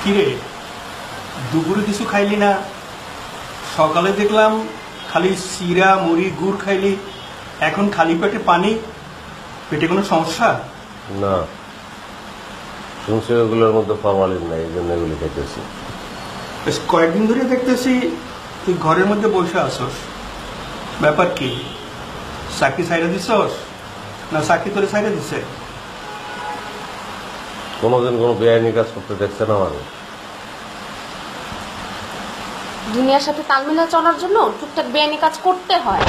কিরে, দুপুরে কিছু খাইলি না? সকালে দেখলাম খালি চিরা মুড়ি গুড় খাইলি, এখন খালি পেটে পানি। পেটে কোনো সমস্যা? না, শুনছি ওগুলোর মধ্যে ফরমালিন নাই, এই জন্য এগুলি খাইতেছি। বেশ কয়েকদিন ধরে দেখতেছি তুই ঘরের মধ্যে বসে আসস, ব্যাপার কি? চাকরি ছাইড়া দিছস না চাকরি তোরে ছাইড়া দিছে? কোনোদিন কোনো বেআইনি কাজ করতে দেখছে না আমার। দুনিয়ার সাথে তাল মিলিয়ে চলার জন্য টুকটাক বেআইনি কাজ করতে হয়।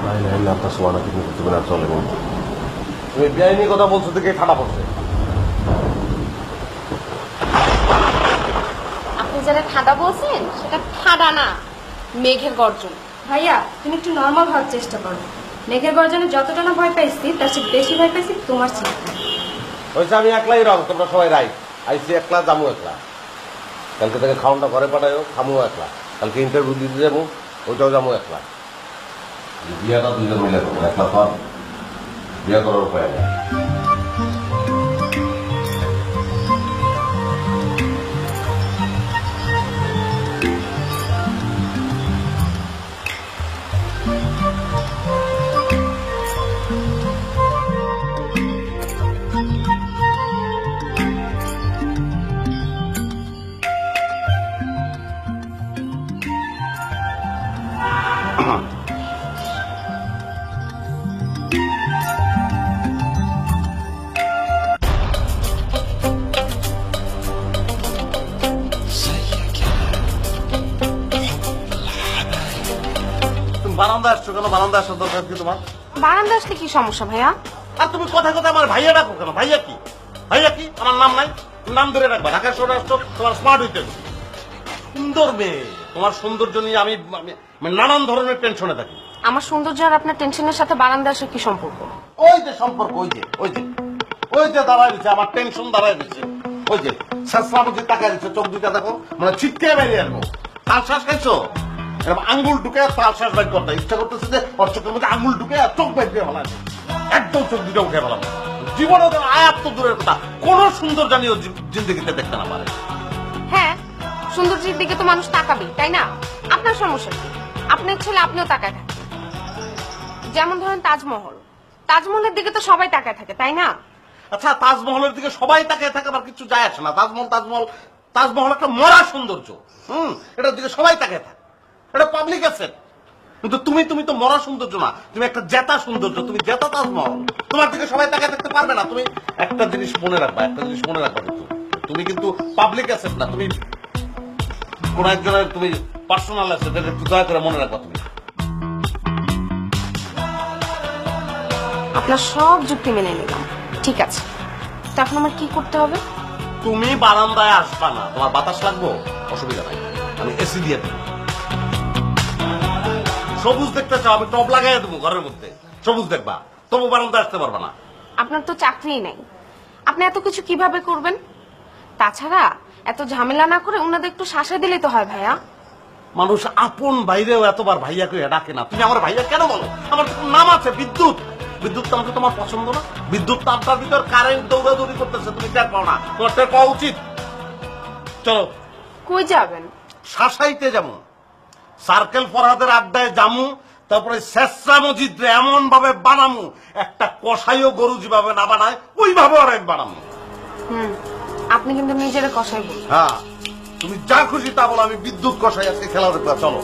নাই নাই না, আপনার সমানা কিন্তু তুমি না চলে বলতে। তুমি বেআইনি কথা বলছো দেখে ঠান্ডা পড়ছে। আপনি যারা ঠাডা বলছেন সেটা ঠাডা না, মেঘের গর্জন। ভাইয়া তুমি একটু নর্মাল হওয়ার চেষ্টা করো। মেঘের গর্জনে যতটা না ভয় পাইছি তার চেয়ে বেশি ভয় পাইছি তোমার চিন্তা। হয়েছে আমি একলাই রং, তোমরা সবাই রাই। আইসি একলা, যাবো একলা। কালকে থেকে খাওয়ানটা ঘরে পাঠাইও, খামো একলা। কালকে ইন্টারভিউ দিতে যাবো, ওইটাও যাবো একলা। বিয়াটা দুজন মিলে করবো, একলা তো আর বিয়া করার উপায় নেই। বারান্দা আসছো কেন? বারান্দা আসার দরকার কি তোমার? বারান্দা আসলে কি সমস্যা ভাইয়া? আর তুমি কথা কথা আমার ভাইয়া ডাকো কেন? ভাইয়া কি? ভাইয়া কি? আমার নাম নাই, নাম ধরে রাখবা। ঢাকা শহরে আসছো, তোমার স্মার্ট হইতে হবে। সুন্দর মেয়ে, তোমার সৌন্দর্য নিয়ে আমি নানান ধরনের টেনশনে থাকি। আমার সৌন্দর্য আর আপনার টেনশনের সাথে বারান্দা আসার কি সম্পর্ক? ওই যে সম্পর্ক, ওই যে দাঁড়ায় দিচ্ছে, আমার টেনশন দাঁড়ায় দিচ্ছে। ওই যে শেষরামজি টাকা দিচ্ছে, চোখ দুইটা দেখো, মানে ছিটকে বেরিয়ে আসবো। তাল শ্বাস খাইছো? এরকম আঙ্গুল ঢুকে তাল শ্বাস বাইর করতে ইচ্ছা করতেছে যে ওর চোখের মধ্যে আঙ্গুল ঢুকে চোখ বাইর দিয়ে ফেলা, একদম চোখ দুটো উঠে ফেলাম। জীবনে আয়াত তো দূরের কথা, কোন সুন্দর জানিও জিন্দগিতে দেখতে না পারে। হ্যাঁ, সৌন্দর্যের দিকে তো মানুষ তাকাবে, তাই না? আপনার সমস্যা কি? আপনার ছেলে আপনিও তাকায় থাকেন। যেমন ধরেন তাজমহল, তাজমহলের দিকে তো সবাই তাকায় থাকে, তাই না? আচ্ছা, তাজমহলের দিকে সবাই তাকিয়ে থাকে, আবার কিছু যায় আসে না। তাজমহল একটা মরা সৌন্দর্য। এটার দিকে সবাই তাকিয়ে থাকে, এটা পাবলিক আছে। কিন্তু তুমি তো মরা সৌন্দর্য না, তুমি একটা জেতা সৌন্দর্য, তুমি জেতা তাজমহল। তোমার দিকে সবাই তাকিয়ে থাকতে পারবে না। তুমি একটা জিনিস মনে রাখবা, তুমি কিন্তু পাবলিক অ্যাসেট না, তুমি কোন একজনের তুমি পার্সোনাল অ্যাসেট। এটা একটু দয়া করে মনে রাখবা তুমি। আপনার সব যুক্তি মেনে নিলাম, ঠিক আছে। তো এখন আমার কি করতে হবে? তুমি বারান্দায় আসবা না, তোমার বাতাস লাগবো, অসুবিধা নাই, আমি এসি দিয়ে দেবো। সবুজ দেখতে চাও, আমি টপ লাগাই দেবো ঘরের মধ্যে, সবুজ দেখবা, তবু বারান্দায় আসতে পারবা না। আপনার তো চাকরিই নেই, আপনি এত কিছু কিভাবে করবেন? তাছাড়া এত ঝামেলা না করে ওনাদের একটু শ্বাসে দিলেই তো হয় ভাইয়া। মানুষ আপন বাইরেও এতবার ভাইয়া করে ডাকে না। তুমি আমার ভাইয়া কেন বলো? আমার তো নাম আছে বিদ্যুৎ। বিদ্যুৎ নামটা তোমার পছন্দ না? বিদ্যুৎ তারটার ভিতর কারেন্ট দৌড়াদৌড়ি করতেছে, তুমি টের পাও না? তোমার টের পাওয়া উচিত। চলো। কই যাবেন? শাসাইতে যাবো, সার্কেল ফরহাদের আড্ডায় জামু, তারপরে শেষরা মসজিদে এমন ভাবে বানামু, একটা কষাইও গরু যেভাবে না বানায় ওইভাবে আর আমি বানামু। আপনি কিন্তু নিজের কষাই বলুন। হ্যাঁ, তুমি যা খুশি তা বলো, আমি বিদ্যুৎ কষাই আজকে খেলা দেখবা। চলো।